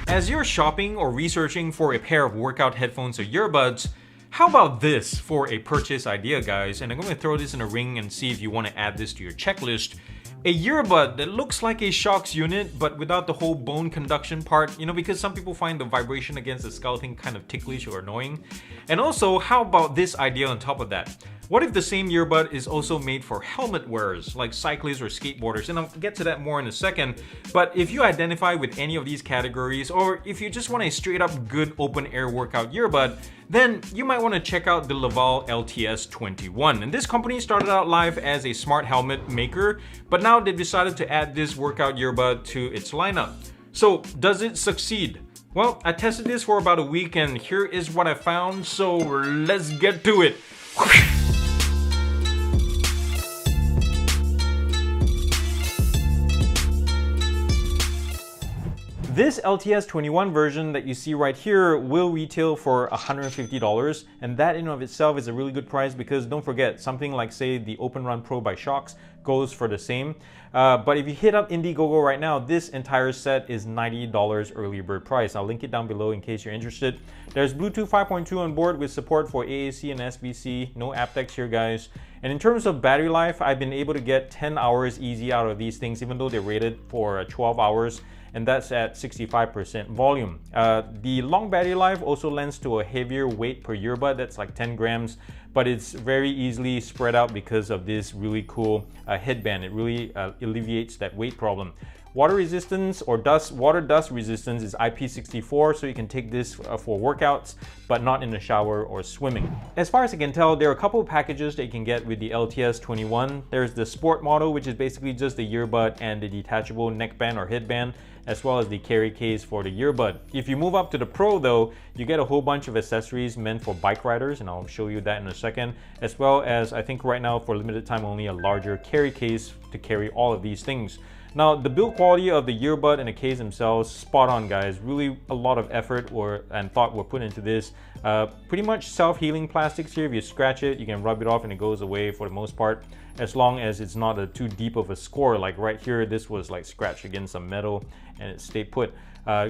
As you're shopping or researching for a pair of workout headphones or earbuds, how about this for a purchase idea, guys? And I'm going to throw this in a ring and see if you want to add this to your checklist. A earbud that looks like a Shokz unit, but without the whole bone conduction part, because some people find the vibration against the skull thing kind of ticklish or annoying. And also, how about this idea on top of that? What if the same earbud is also made for helmet wearers, like cyclists or skateboarders? And I'll get to that more in a second. But if you identify with any of these categories, or if you just want a straight up good open air workout earbud, then you might want to check out the LIVALL LTS21. And this company started out live as a smart helmet maker, but now they've decided to add this workout earbud to its lineup. So does it succeed? Well, I tested this for about a week and here is what I found, so let's get to it. This LTS21 version that you see right here will retail for $150, and that in and of itself is a really good price because don't forget, something like say the Open Run Pro by Shokz goes for the same. But if you hit up Indiegogo right now, this entire set is $90 early bird price. I'll link it down below in case you're interested. There's Bluetooth 5.2 on board with support for AAC and SBC. No aptX here, guys. And in terms of battery life, I've been able to get 10 hours easy out of these things, even though they're rated for 12 hours. And that's at 65% volume. The long battery life also lends to a heavier weight per earbud, that's like 10 grams, but it's very easily spread out because of this really cool headband. It really alleviates that weight problem. Water resistance or water dust resistance is IP64, so you can take this for workouts, but not in the shower or swimming. As far as I can tell, there are a couple of packages that you can get with the LTS21. There's the Sport model, which is basically just the earbud and the detachable neckband or headband, as well as the carry case for the earbud. If you move up to the Pro though, you get a whole bunch of accessories meant for bike riders, and I'll show you that in a second, as well as I think right now for limited time only a larger carry case to carry all of these things. Now, the build quality of the earbud and the case themselves, spot on, guys. Really a lot of effort and thought were put into this. Pretty much self-healing plastics here. If you scratch it, you can rub it off and it goes away for the most part, as long as it's not too deep of a score. Like right here, this was like scratched against some metal and it stayed put.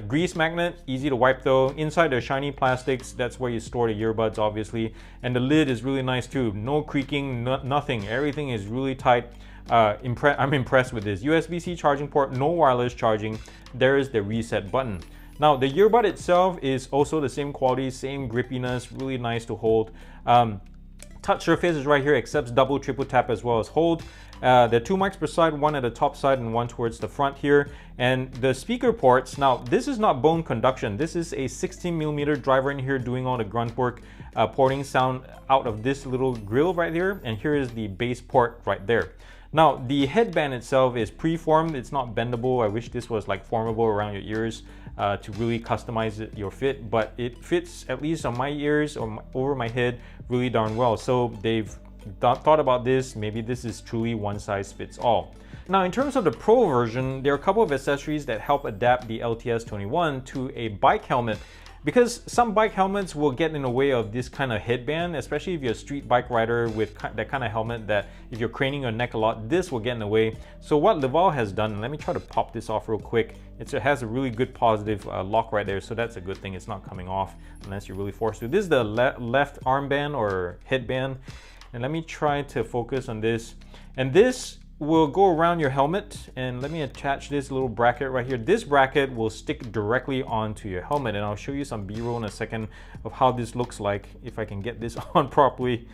Grease magnet, easy to wipe though. Inside the shiny plastics, that's where you store the earbuds, obviously. And the lid is really nice too. No creaking, nothing. Everything is really tight. I'm impressed with this. USB-C charging port, no wireless charging. There is the reset button. Now, the earbud itself is also the same quality, same grippiness, really nice to hold. Touch surface is right here, accepts double, triple tap as well as hold. There are 2 mics per side, one at the top side and one towards the front here. And the speaker ports, now this is not bone conduction. This is a 16mm driver in here doing all the grunt work, porting sound out of this little grill right here. And here is the bass port right there. Now, the headband itself is pre-formed. It's not bendable. I wish this was like formable around your ears to really customize your fit, but it fits at least on my ears or over my head really darn well. So they've thought about this. Maybe this is truly one size fits all. Now, in terms of the Pro version, there are a couple of accessories that help adapt the LTS21 to a bike helmet, because some bike helmets will get in the way of this kind of headband, especially if you're a street bike rider with that kind of helmet that if you're craning your neck a lot, this will get in the way. So what LIVALL has done, let me try to pop this off real quick. It has a really good positive lock right there, so that's a good thing. It's not coming off unless you're really forced to. This is the left armband or headband. And let me try to focus on this. And this will go around your helmet, and let me attach this little bracket right here. This bracket will stick directly onto your helmet, and I'll show you some B-roll in a second of how this looks like if I can get this on properly.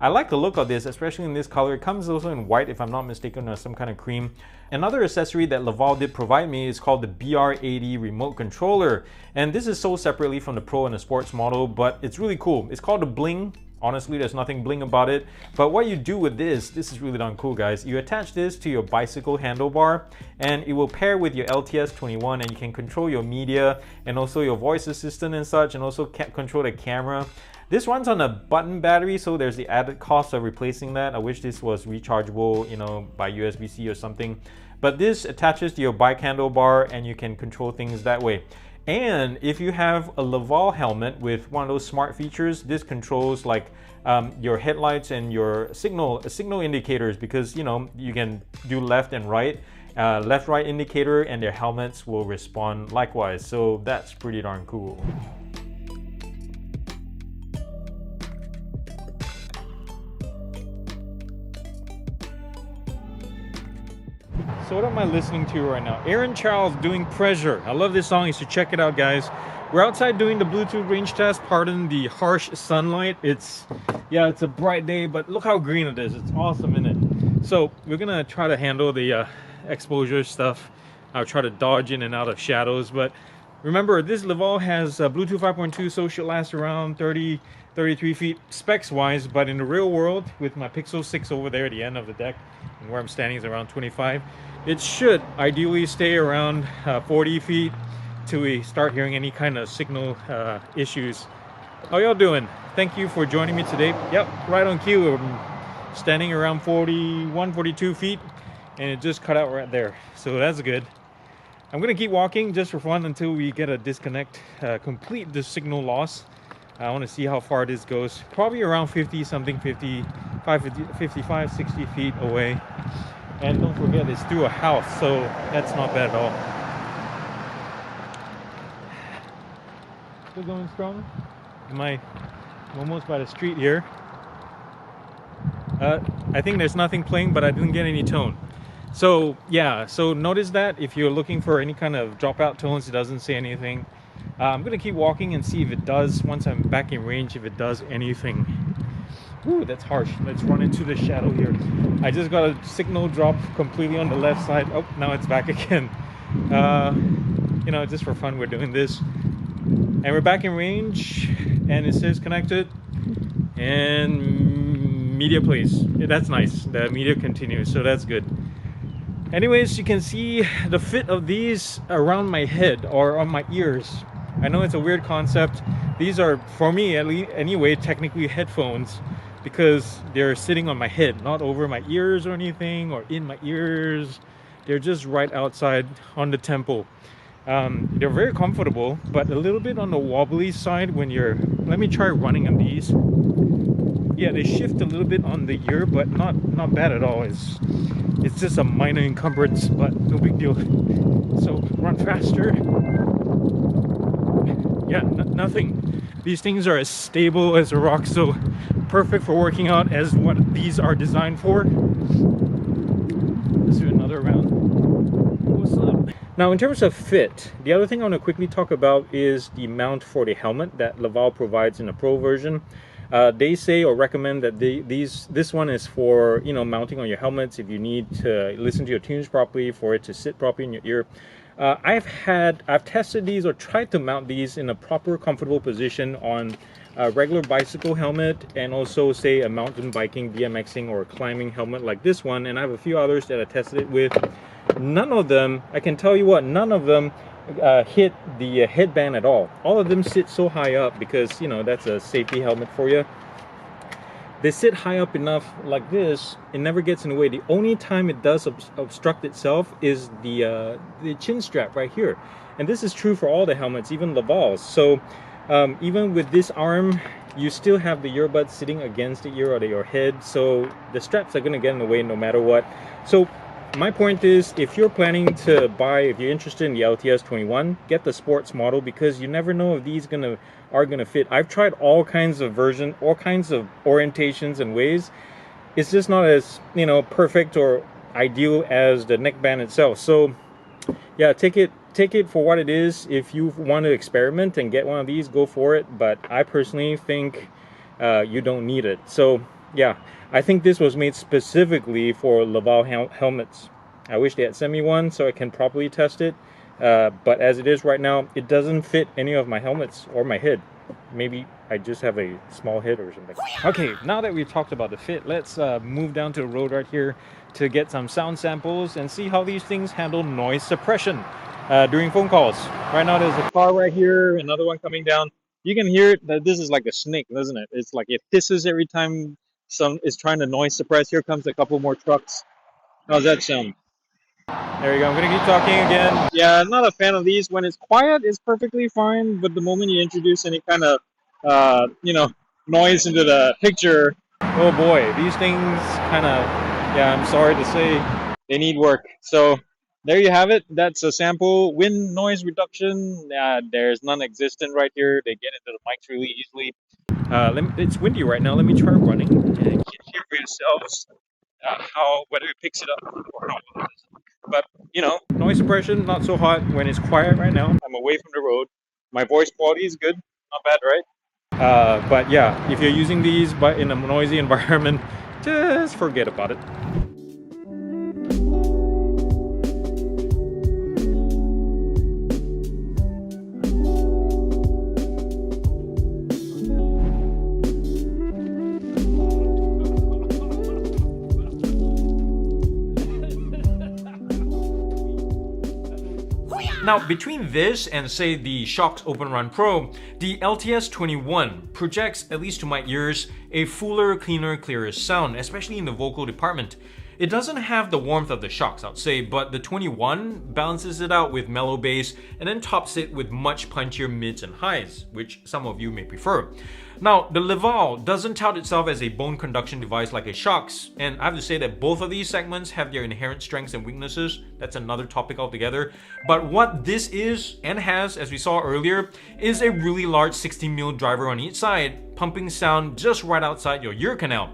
I like the look of this, especially in this color. It comes also in white, if I'm not mistaken, or some kind of cream. Another accessory that LIVALL did provide me is called the BR80 remote controller, and this is sold separately from the Pro and the Sports model, but it's really cool. It's called the Bling. Honestly, there's nothing bling about it, but what you do with this is really darn cool, guys. You attach this to your bicycle handlebar and it will pair with your LTS21, and you can control your media and also your voice assistant and such, and also control the camera. This runs on a button battery, so there's the added cost of replacing that. I wish this was rechargeable, by USB-C or something. But this attaches to your bike handlebar and you can control things that way. And if you have a LIVALL helmet with one of those smart features, this controls like your headlights and your signal indicators, because you can do left and right. left right indicator, and their helmets will respond likewise, so that's pretty darn cool. So what am I listening to right now? Aaron Charles doing Pressure. I love this song. You should check it out, guys. We're outside doing the Bluetooth range test. Pardon the harsh sunlight. It's a bright day, but look how green it is. It's awesome, isn't it? So we're gonna try to handle the exposure stuff. I'll try to dodge in and out of shadows, but remember, this LIVALL has Bluetooth 5.2, so it should last around 33 feet specs wise, but in the real world, with my Pixel 6 over there at the end of the deck, and where I'm standing is around 25, it should ideally stay around 40 feet till we start hearing any kind of signal issues. How y'all doing? Thank you for joining me today. Yep, right on cue. I'm standing around 41, 42 feet, and it just cut out right there, so that's good. I'm gonna keep walking just for fun until we get a disconnect, complete the signal loss. I want to see how far this goes. Probably around 50 something, 55, 60 feet away. And don't forget, it's through a house, so that's not bad at all. Still going strong. I'm almost by the street here. I think there's nothing playing, but I didn't get any tone. So yeah, so notice that if you're looking for any kind of dropout tones, it doesn't say anything. I'm gonna keep walking and see if it does, once I'm back in range, if it does anything. Ooh, that's harsh. Let's run into the shadow here. I just got a signal drop completely on the left side. Oh, now it's back again. You know, just for fun, we're doing this. And we're back in range, and it says connected, and media plays. Yeah, that's nice. The media continues, so that's good. Anyways, you can see the fit of these around my head or on my ears. I know it's a weird concept. These are, for me at least anyway, technically headphones, because they're sitting on my head, not over my ears or anything, or in my ears. They're just right outside on the temple. They're very comfortable, but a little bit on the wobbly side when you're... Let me try running on these. Yeah, they shift a little bit on the ear, but not bad at all. It's just a minor encumbrance, but no big deal. So run faster. Yeah, nothing. These things are as stable as a rock, so perfect for working out as what these are designed for. Let's do another round. What's up? Now, in terms of fit, the other thing I want to quickly talk about is the mount for the helmet that LIVALL provides in the Pro version. They say or recommend that this one is for, you know, mounting on your helmets if you need to listen to your tunes properly, for it to sit properly in your ear. I've tested these or tried to mount these in a proper comfortable position on a regular bicycle helmet, and also say a mountain biking, BMXing, or climbing helmet like this one, and I have a few others that I tested it with. None of them, I can tell you what, none of them hit the headband at all. All of them sit so high up because, you know, that's a safety helmet for you. They sit high up enough like this, it never gets in the way. The only time it does obstruct itself is the chin strap right here. And this is true for all the helmets, even LIVALL's. So even with this arm, you still have the earbuds sitting against the ear or your head, so the straps are going to get in the way no matter what. So my point is, if you're planning to buy, if you're interested in the LTS21, get the sports model, because you never know if these are gonna fit. I've tried all kinds of versions, all kinds of orientations and ways. It's just not as, you know, perfect or ideal as the neckband itself. So yeah, take it for what it is. If you want to experiment and get one of these, go for it. But I personally think you don't need it. So yeah, I think this was made specifically for LIVALL helmets. I wish they had sent me one so I can properly test it. But as it is right now, it doesn't fit any of my helmets or my head. Maybe I just have a small head or something. Okay, now that we've talked about the fit, let's move down to the road right here to get some sound samples and see how these things handle noise suppression during phone calls. Right now there's a car right here, another one coming down. You can hear it, that this is like a snake, doesn't it? It's like it hisses every time some is trying to noise suppress. Here comes a couple more trucks. How's that sound? There we go. I'm gonna keep talking again. Yeah, I'm not a fan of these. When it's quiet, it's perfectly fine, but the moment you introduce any kind of you know, noise into the picture, oh boy, these things kind of, yeah, I'm sorry to say, they need work. So there you have it. That's a sample. Wind noise reduction, there's non-existent right here. They get into the mics really easily. It's windy right now. Let me try running, and you can hear for yourselves how whether it picks it up or how well it does. But you know, noise suppression not so hot when it's quiet right now. I'm away from the road. My voice quality is good, not bad, right? But yeah, if you're using these but in a noisy environment, just forget about it. Now, between this and say the Shox Open Run Pro, the LTS21 projects, at least to my ears, a fuller, cleaner, clearer sound, especially in the vocal department. It doesn't have the warmth of the Shox, I'd say, but the 21 balances it out with mellow bass and then tops it with much punchier mids and highs, which some of you may prefer. Now, the LIVALL doesn't tout itself as a bone conduction device like a Shox, and I have to say that both of these segments have their inherent strengths and weaknesses. That's another topic altogether. But what this is, and has, as we saw earlier, is a really large 16mm driver on each side, pumping sound just right outside your ear canal.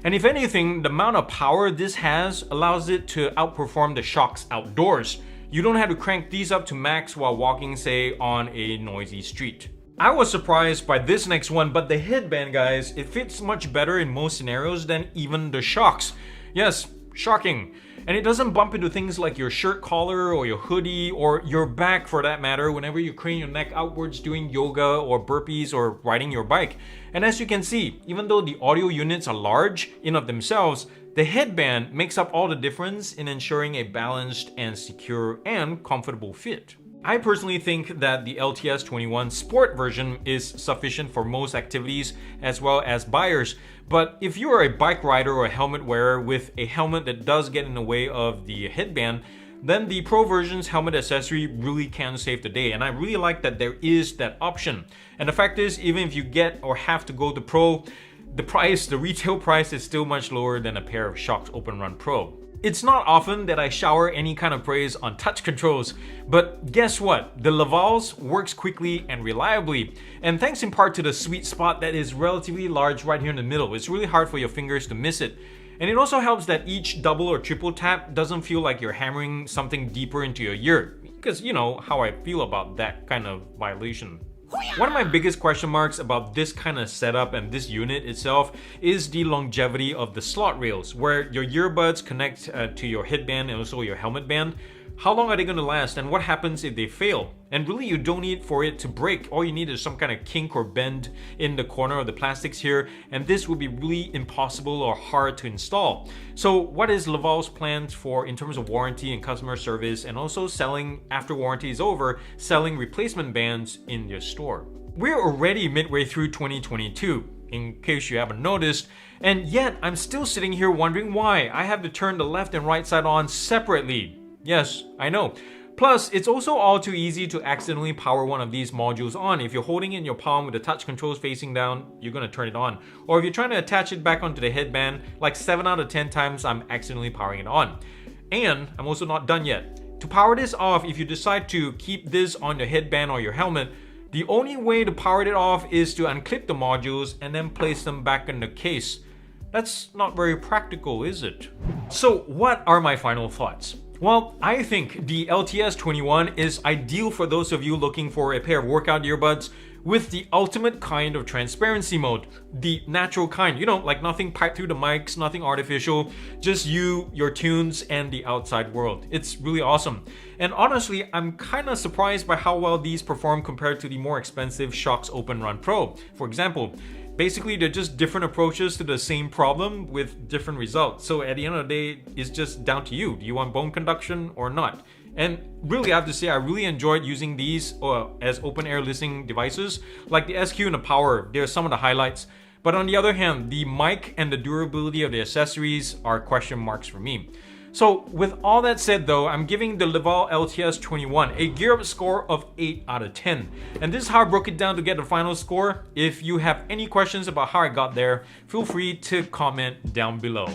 And if anything, the amount of power this has allows it to outperform the Shox outdoors. You don't have to crank these up to max while walking, say, on a noisy street. I was surprised by this next one, but the headband, guys, it fits much better in most scenarios than even the Shox. Yes, shocking. And it doesn't bump into things like your shirt collar or your hoodie or your back for that matter whenever you crane your neck outwards doing yoga or burpees or riding your bike. And as you can see, even though the audio units are large in of themselves, the headband makes up all the difference in ensuring a balanced and secure and comfortable fit. I personally think that the LTS21 Sport version is sufficient for most activities as well as buyers, but if you are a bike rider or a helmet wearer with a helmet that does get in the way of the headband, then the Pro version's helmet accessory really can save the day, and I really like that there is that option. And the fact is, even if you get or have to go to Pro, the retail price is still much lower than a pair of Shox Open Run Pro. It's not often that I shower any kind of praise on touch controls, but guess what? The LIVALL's works quickly and reliably, and thanks in part to the sweet spot that is relatively large right here in the middle. It's really hard for your fingers to miss it. And it also helps that each double or triple tap doesn't feel like you're hammering something deeper into your ear, because you know how I feel about that kind of violation. One of my biggest question marks about this kind of setup and this unit itself is the longevity of the slot rails, where your earbuds connect to your headband and also your helmet band. How long are they going to last, and what happens if they fail? And really, you don't need for it to break. All you need is some kind of kink or bend in the corner of the plastics here, and this will be really impossible or hard to install. So what is LIVALL's plans for in terms of warranty and customer service, and also selling after warranty is over, selling replacement bands in your store? We're already midway through 2022, in case you haven't noticed, and yet I'm still sitting here wondering why I have to turn the left and right side on separately. Yes, I know. Plus, it's also all too easy to accidentally power one of these modules on. If you're holding it in your palm with the touch controls facing down, you're gonna turn it on. Or if you're trying to attach it back onto the headband, like 7 out of 10 times I'm accidentally powering it on. And I'm also not done yet. To power this off, if you decide to keep this on your headband or your helmet, the only way to power it off is to unclip the modules and then place them back in the case. That's not very practical, is it? So what are my final thoughts? Well, I think the LTS21 is ideal for those of you looking for a pair of workout earbuds with the ultimate kind of transparency mode. The natural kind, you know, like nothing piped through the mics, nothing artificial, just you, your tunes, and the outside world. It's really awesome. And honestly, I'm kind of surprised by how well these perform compared to the more expensive Shox Open Run Pro. For example, basically, they're just different approaches to the same problem with different results. So at the end of the day, it's just down to you. Do you want bone conduction or not? And really, I have to say, I really enjoyed using these as open air listening devices. Like the SQ and the Power, they're some of the highlights. But on the other hand, the mic and the durability of the accessories are question marks for me. So with all that said though, I'm giving the LIVALL LTS21 a gear up score of 8 out of 10. And this is how I broke it down to get the final score. If you have any questions about how I got there, feel free to comment down below.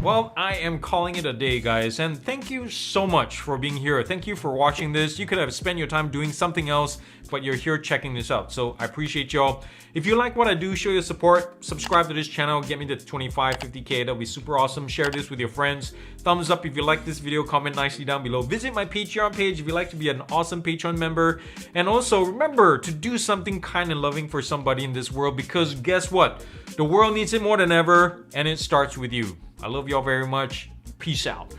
Well, I am calling it a day, guys, and thank you so much for being here. Thank you for watching this. You could have spent your time doing something else, but you're here checking this out, so I appreciate y'all. If you like what I do, show your support, subscribe to this channel, get me to 25, 50K, that'll be super awesome. Share this with your friends. Thumbs up if you like this video, comment nicely down below. Visit my Patreon page if you'd like to be an awesome Patreon member. And also remember to do something kind and loving for somebody in this world, because guess what? The world needs it more than ever, and it starts with you. I love y'all very much. Peace out.